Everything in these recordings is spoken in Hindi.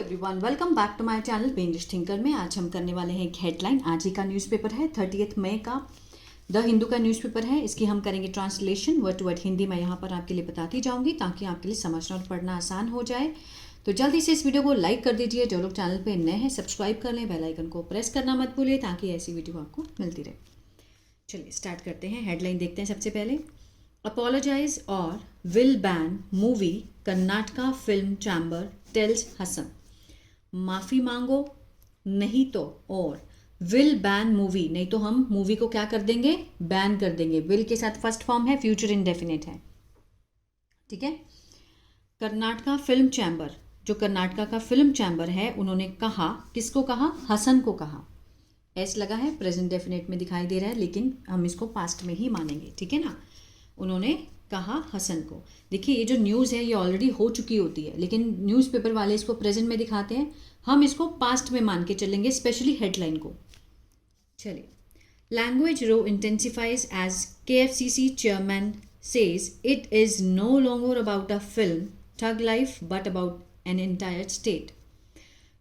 Everyone, welcome back to my channel पेंजिश थिंकर में। आज हम करने वाले हैं एक हेडलाइन। आज ही का न्यूज़पेपर है 30 मई का द हिंदू का न्यूज़पेपर है। इसकी हम करेंगे translation word to word Hindi में यहाँ पर आपके लिए बताती जाऊँगी ताकि आपके लिए समझना और पढ़ना आसान हो जाए। तो जल्दी से इस वीडियो को लाइक कर दीजिए। जो लोग चैनल पर नए हैं सब्सक्राइब कर लें, बेल आइकन को प्रेस करना मत भूलिए ताकि ऐसी वीडियो आपको मिलती रहे। चलिए स्टार्ट करते हैं। हेडलाइन देखते हैं सबसे पहले। Apologize or will ban movie Karnataka film chamber tells Haasan. माफ़ी मांगो नहीं तो और विल बैन मूवी, नहीं तो हम मूवी को क्या कर देंगे, बैन कर देंगे। विल के साथ फर्स्ट फॉर्म है, फ्यूचर इंडेफिनिट है, ठीक है। कर्नाटका फिल्म चैम्बर, जो कर्नाटका का फिल्म चैम्बर है, उन्होंने कहा, किसको कहा, हसन को कहा। एस लगा है, प्रेजेंट डेफिनेट में दिखाई दे रहा है लेकिन हम इसको पास्ट में ही मानेंगे, ठीक है ना। उन्होंने कहा हसन को। देखिए ये जो न्यूज़ है ये ऑलरेडी हो चुकी होती है लेकिन न्यूज़पेपर वाले इसको प्रेजेंट में दिखाते हैं, हम इसको पास्ट में मान के चलेंगे, स्पेशली हेडलाइन को। चलिए, language row intensifies as KFCC chairman says it is no longer about a film Thug Life but about an entire state.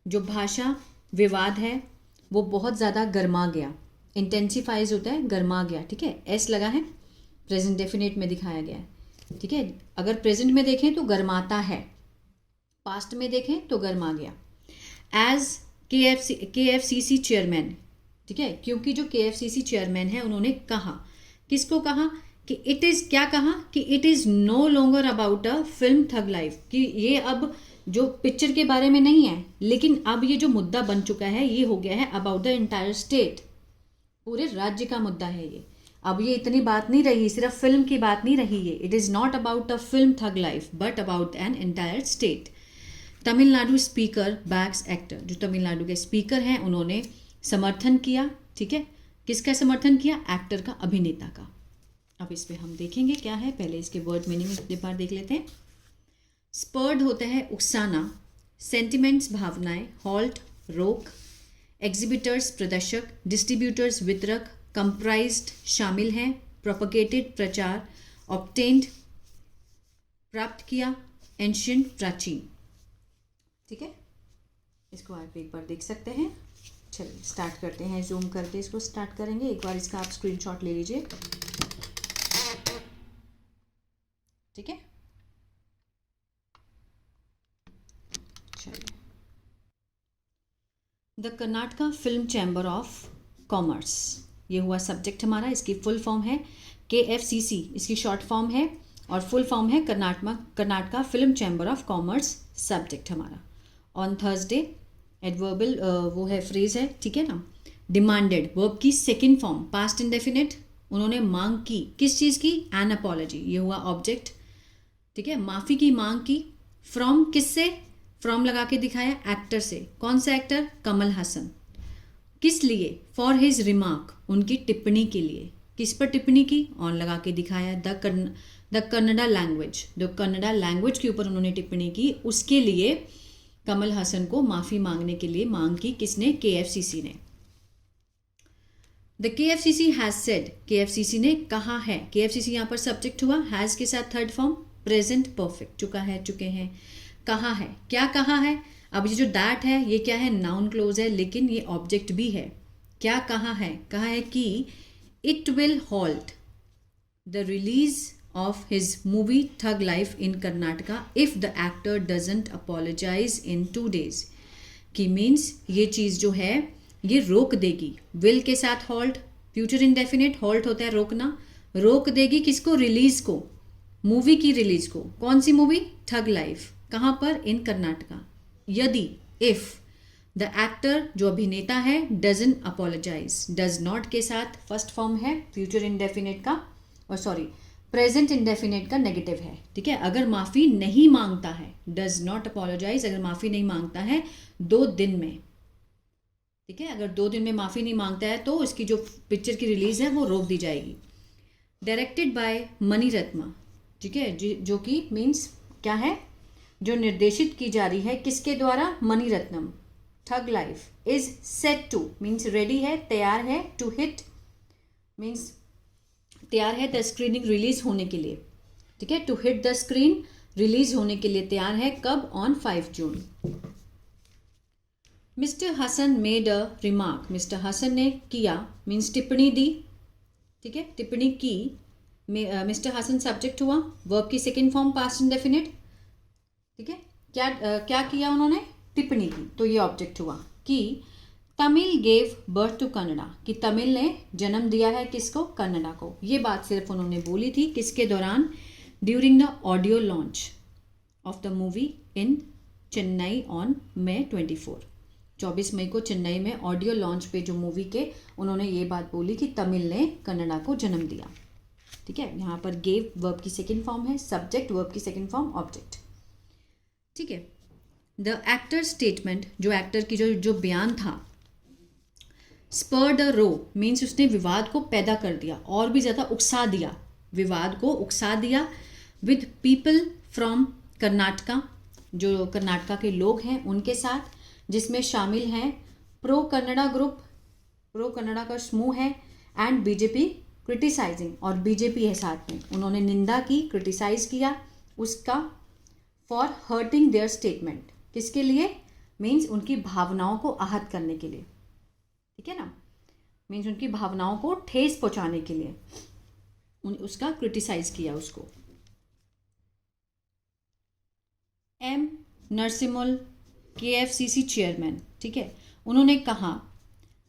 जो भाषा विवाद है वो बहुत ज़्यादा गर्मा गया। इंटेंसिफाइज होता है गर्मा गया, ठीक है। एस लगा है, प्रेजेंट डेफिनेट में दिखाया गया है, ठीक है। अगर प्रेजेंट में देखें तो गर्माता है, पास्ट में देखें तो गर्मा गया। एज KFCC चेयरमैन, ठीक है, क्योंकि जो KFCC चेयरमैन है उन्होंने कहा, किसको कहा, कि इट इज़, क्या कहा, कि it is no longer about a film Thug Life, कि ये अब जो पिक्चर के बारे में नहीं है लेकिन अब ये जो मुद्दा बन चुका है ये हो गया है अबाउट द एंटायर स्टेट, पूरे राज्य का मुद्दा है ये। अब ये इतनी बात नहीं रही, सिर्फ फिल्म की बात नहीं रही ये। It is not about a film Thug Life but about an entire state. Tamil Nadu speaker backs actor, जो तमिलनाडु के स्पीकर हैं उन्होंने समर्थन किया, ठीक है। किसका समर्थन किया, एक्टर का, अभिनेता का। अब इस पर हम देखेंगे क्या है, पहले इसके वर्ड मीनिंग एक बार देख लेते हैं। स्पर्ड होता है उकसाना, सेंटिमेंट्स भावनाएं, हॉल्ट रोक, एग्जिबिटर्स प्रदर्शक, डिस्ट्रीब्यूटर्स वितरक, कंप्राइज्ड शामिल हैं, प्रोपगेटेड प्रचार, ऑब्टेन्ड प्राप्त किया, एंशियंट प्राचीन, ठीक है। इसको आप एक बार देख सकते हैं। चलिए स्टार्ट करते हैं, जूम करके इसको स्टार्ट करेंगे। एक बार इसका आप स्क्रीनशॉट ले लीजिए, ठीक है। चलिए, the Karnataka film chamber of commerce, ये हुआ सब्जेक्ट हमारा। इसकी फुल फॉर्म है KFCC, इसकी शॉर्ट फॉर्म है, और फुल फॉर्म है Karnataka film chamber of commerce, subject हमारा। ऑन थर्सडे, एडवर्बल वो है, फ्रेज है, ठीक है ना। डिमांडेड, वर्ब की सेकेंड फॉर्म, पास्ट इंडेफिनिट, उन्होंने मांग की, किस चीज़ की, एन अपॉलॉजी, ये हुआ ऑब्जेक्ट, ठीक है। माफ़ी की मांग की। फ्रॉम, किससे, फ्रॉम लगा के दिखाया, एक्टर से। कौन सा एक्टर, कमल हसन। किस लिए, फॉर हिज रिमार्क, उनकी टिप्पणी के लिए। किस पर टिप्पणी की, ऑन लगा के दिखाया, द कन्नड़ा लैंग्वेज, जो कन्नड़ा लैंग्वेज के ऊपर उन्होंने टिप्पणी की, उसके लिए कमल हसन को माफ़ी मांगने के लिए मांग की, किसने, KFCC ने। The KFCC has said, KFCC ने कहा है। KFCC यहाँ पर सब्जेक्ट हुआ, हैज़ के साथ थर्ड फॉर्म, प्रेजेंट परफेक्ट, चुका है, चुके हैं, कहा है, क्या कहा है। अब ये जो दैट है ये क्या है, नाउन क्लोज है लेकिन ये ऑब्जेक्ट भी है। क्या कहा है, कहा है कि it will halt the release of his movie Thug Life in Karnataka if the actor doesn't apologize in 2 days, कि मीन्स ये चीज़ जो है ये रोक देगी। विल के साथ हॉल्ट, फ्यूचर इंडेफिनिट, हॉल्ट होता है रोकना, रोक देगी किसको, रिलीज को, मूवी की रिलीज को। कौन सी मूवी, ठग लाइफ, कहाँ पर, इन कर्नाटका। यदि, इफ द एक्टर, जो अभिनेता है, डजन अपोलोजाइज, डज नॉट के साथ फर्स्ट फॉर्म है फ्यूचर इंडेफिनिट का, और सॉरी प्रेजेंट इंडेफिनिट का नेगेटिव है, ठीक है। अगर माफ़ी नहीं मांगता है, डज नॉट अपोलोजाइज, अगर माफ़ी नहीं मांगता है 2 दिन में, ठीक है, अगर 2 दिन में माफ़ी नहीं मांगता है तो इसकी जो पिक्चर की रिलीज है वो रोक दी जाएगी। डायरेक्टेड बाय मणि रत्नमा, ठीक है, जो कि मीन्स क्या है, जो निर्देशित की जा रही है, किसके द्वारा, Mani Ratnam. Thug life is set to, means ready है, तैयार है, टू हिट मीन्स तैयार है, द स्क्रीनिंग, रिलीज होने के लिए, ठीक है, to hit the screen, release होने के लिए तैयार है, कब, on 5 June. Mister Haasan made a remark, mister Haasan ने किया मीन्स टिप्पणी दी, ठीक है, टिप्पणी की। मिस्टर हसन सब्जेक्ट हुआ, वर्ब की सेकेंड फॉर्म पास्ट इंडेफिनिट, ठीक है। क्या किया उन्होंने, टिप्पणी की, तो ये ऑब्जेक्ट हुआ कि Tamil gave birth to Kannada, कि तमिल ने जन्म दिया है किसको, कन्नड़ा को। ये बात सिर्फ उन्होंने बोली थी किसके दौरान, during the audio launch of the movie in Chennai on May 24, 24 मई को चेन्नई में ऑडियो लॉन्च पे जो मूवी के उन्होंने ये बात बोली कि तमिल ने कन्नड़ा को जन्म दिया, ठीक है। यहाँ पर गेव वर्ब की सेकेंड फॉर्म है, सब्जेक्ट वर्ब की सेकेंड फॉर्म ऑब्जेक्ट, ठीक है। द एक्टर स्टेटमेंट, जो एक्टर की जो बयान था, स्पर द रो मीन्स उसने विवाद को पैदा कर दिया और भी ज़्यादा उकसा दिया, विवाद को उकसा दिया, विद पीपल फ्रॉम कर्नाटका, जो कर्नाटका के लोग हैं उनके साथ, जिसमें शामिल हैं pro Kannada group, pro Kannada का समूह है, एंड बीजेपी क्रिटिसाइजिंग, और बीजेपी है साथ में। उन्होंने निंदा की, क्रिटिसाइज किया उसका, फॉर हर्टिंग देयर स्टेटमेंट, किसके लिए, मीन्स उनकी भावनाओं को आहत करने के लिए, ठीक है ना, मीन्स उनकी भावनाओं को ठेस पहुंचाने के लिए उसका क्रिटिसाइज किया उसको। एम नरसिम्हल KFCC चेयरमैन, ठीक है, उन्होंने कहा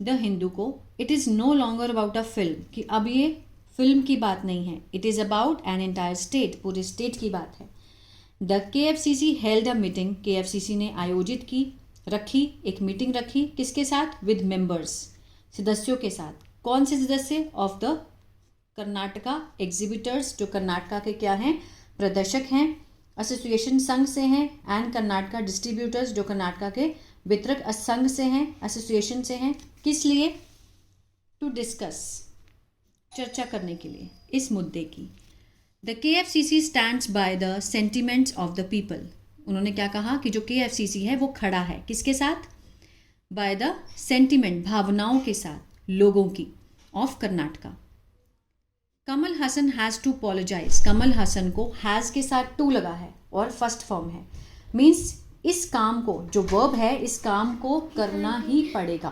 द हिंदू को, it is no longer about a film, कि अब ये फिल्म की बात नहीं है, it is about an entire state, पूरे स्टेट की बात है। The KFCC held a meeting, KFCC ने आयोजित की, रखी, एक मीटिंग रखी, किसके साथ, विद मेंबर्स, सदस्यों के साथ। कौन से सदस्य, ऑफ द कर्नाटका एग्जिबिटर्स, जो कर्नाटका के क्या हैं, प्रदर्शक हैं, एसोसिएशन संघ से हैं, एंड कर्नाटका डिस्ट्रीब्यूटर्स, जो कर्नाटका के वितरक संघ से हैं, एसोसिएशन से हैं, किस लिए, टू डिस्कस, चर्चा करने के लिए इस मुद्दे की। The KFCC stands by the sentiments of the people, उन्होंने क्या कहा कि जो KFCC है वो खड़ा है किसके साथ, बाय द सेंटिमेंट, भावनाओं के साथ, लोगों की, of Karnataka. Kamal Haasan has to apologise, Kamal Haasan को हैज़ के साथ टू लगा है और फर्स्ट फॉर्म है, मीन्स इस काम को, जो वर्ब है, इस काम को करना ही पड़ेगा,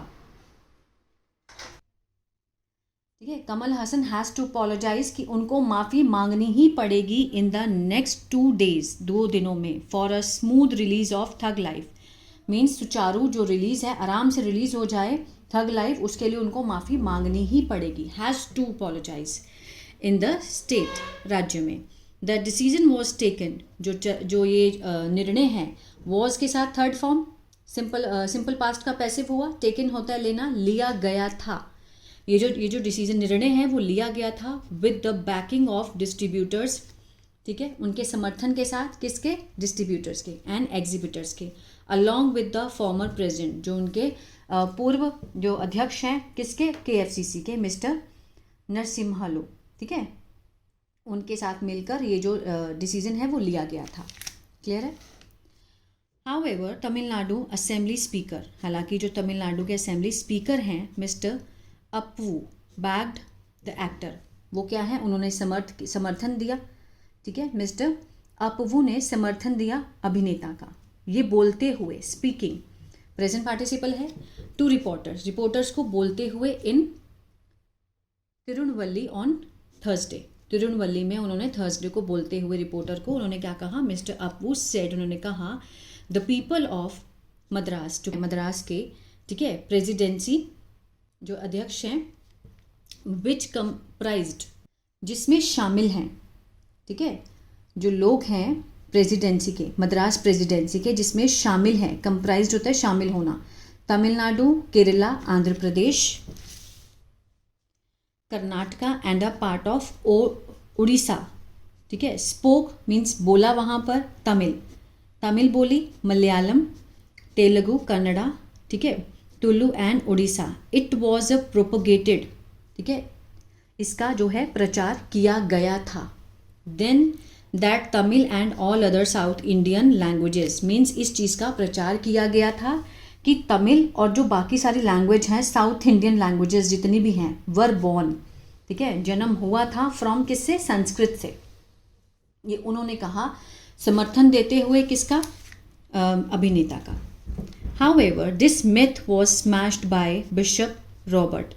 ठीक है। कमल हसन हैज़ टू अपोलोजाइज, कि उनको माफ़ी मांगनी ही पड़ेगी इन द नेक्स्ट 2 days, 2 दिनों में, for a smooth release of tug life, means सुचारू जो रिलीज़ है, आराम से रिलीज़ हो जाए थग लाइफ, उसके लिए उनको माफ़ी मांगनी ही पड़ेगी, has to apologize in the state, राज्य में। द डिसीजन वॉज टेकन, जो ये निर्णय है, वॉज के साथ थर्ड फॉर्म, सिंपल पास्ट का पैसिव हुआ, टेकन होता है लेना, लिया गया था, ये जो डिसीजन निर्णय है वो लिया गया था, with the banking of distributors, ठीक है, उनके समर्थन के साथ, किसके, डिस्ट्रीब्यूटर्स के एंड एग्जिबिटर्स के, along with the former president, जो उनके पूर्व जो अध्यक्ष हैं किसके, KFCC के, मिस्टर नरसिम्हलू, ठीक है, उनके साथ मिलकर ये जो डिसीजन है वो लिया गया था, क्लियर है। हाउएवर तमिलनाडु असेंबली स्पीकर, हालांकि जो तमिलनाडु के असेंबली स्पीकर हैं mister Appu bagged the actor, वो क्या है, उन्होंने समर्थन दिया, ठीक है, मिस्टर अप्पू ने समर्थन दिया अभिनेता का, ये बोलते हुए, स्पीकिंग प्रेजेंट पार्टिसिपल है, टू रिपोर्टर्स को बोलते हुए इन तिरुनवल्ली ऑन थर्सडे, तिरुनवल्ली में उन्होंने थर्सडे को बोलते हुए रिपोर्टर को उन्होंने क्या कहा, मिस्टर अप्पू सेड, उन्होंने कहा द पीपल ऑफ मद्रास, जो मद्रास के, ठीक है, प्रेसिडेंसी जो अध्यक्ष हैं, विच कंप्राइज्ड, जिसमें शामिल हैं, ठीक है, जो लोग हैं प्रेसिडेंसी के, मद्रास प्रेसिडेंसी के, जिसमें शामिल हैं, कंप्राइज्ड होता है शामिल होना, Tamil Nadu, Kerala, Andhra Pradesh, Karnataka and a part of Orissa, ठीक है, स्पोक मीन्स बोला वहाँ पर, तमिल बोली, मलयालम, तेलुगु, कन्नड़ा, ठीक है, Tulu and Orissa, it was a propagated, ठीक है, इसका जो है प्रचार किया गया था, then that Tamil and all other South Indian languages, means इस चीज़ का प्रचार किया गया था कि तमिल और जो बाकी सारी लैंग्वेज हैं, साउथ इंडियन लैंग्वेजेस जितनी भी हैं, वर बॉर्न, ठीक है, जन्म हुआ था फ्रॉम किससे, संस्कृत से, ये उन्होंने कहा समर्थन देते हुए किसका, अभिनेता का। However this myth was smashed by bishop Robert.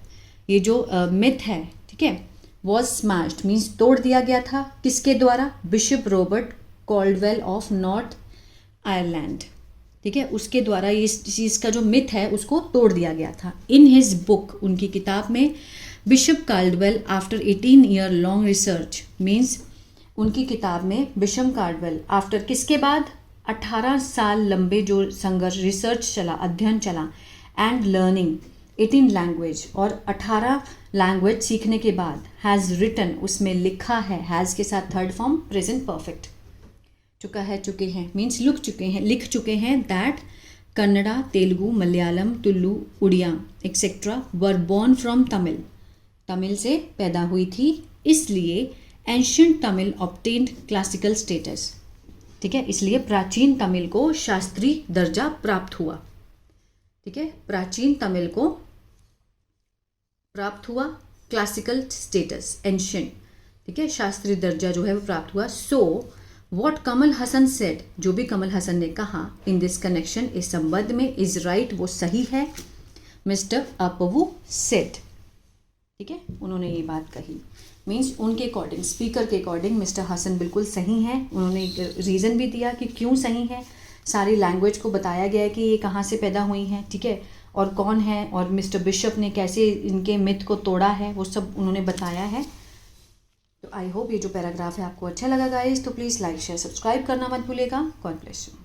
ये जो मिथ है, ठीक है, वॉज स्मैश्ड मीन्स तोड़ दिया गया था, किसके द्वारा? Bishop Robert Caldwell of north Ireland, ठीक है, उसके द्वारा इस चीज़ का जो मिथ है उसको तोड़ दिया गया था। इन हिज बुक, उनकी किताब में, bishop Caudwell after 18 year long research means उनकी किताब में बिशप कार्डवेल आफ्टर किसके बाद? 18 साल लंबे जो संघर्ष, रिसर्च चला, अध्ययन चला, एंड लर्निंग 18 लैंग्वेज, और 18 लैंग्वेज सीखने के बाद, हैज़ रिटन, उसमें लिखा है, हैज़ के साथ थर्ड फॉर्म प्रेजेंट परफेक्ट, चुका है, चुके हैं मीन्स लिख चुके हैं, that Kannada, Telugu, Malayalam, Tulu, Odia etcetera were born from Tamil, Tamil से पैदा हुई थी, इसलिए ancient Tamil obtained classical status, ठीक है, इसलिए प्राचीन तमिल को शास्त्रीय दर्जा प्राप्त हुआ, ठीक है, प्राचीन तमिल को प्राप्त हुआ क्लासिकल स्टेटस, एंशियंट, ठीक है, शास्त्रीय दर्जा जो है वो प्राप्त हुआ। So what Kamal Haasan said, जो भी कमल हसन ने कहा, इन दिस कनेक्शन, इस संबंध में, इज राइट, वो सही है, मिस्टर अपवू सेड, ठीक है, उन्होंने ये बात कही, मीन्स उनके अकॉर्डिंग, स्पीकर के अकॉर्डिंग मिस्टर हसन बिल्कुल सही हैं। उन्होंने रीज़न भी दिया कि क्यों सही है, सारी लैंग्वेज को बताया गया है कि ये कहाँ से पैदा हुई हैं, ठीक है, और कौन है, और मिस्टर बिशप ने कैसे इनके मिथ को तोड़ा है, वो सब उन्होंने बताया है। तो आई होप ये जो पैराग्राफ है आपको अच्छा लगा गाइस, तो प्लीज़ लाइक शेयर सब्सक्राइब करना मत भूलिएगा। God bless you.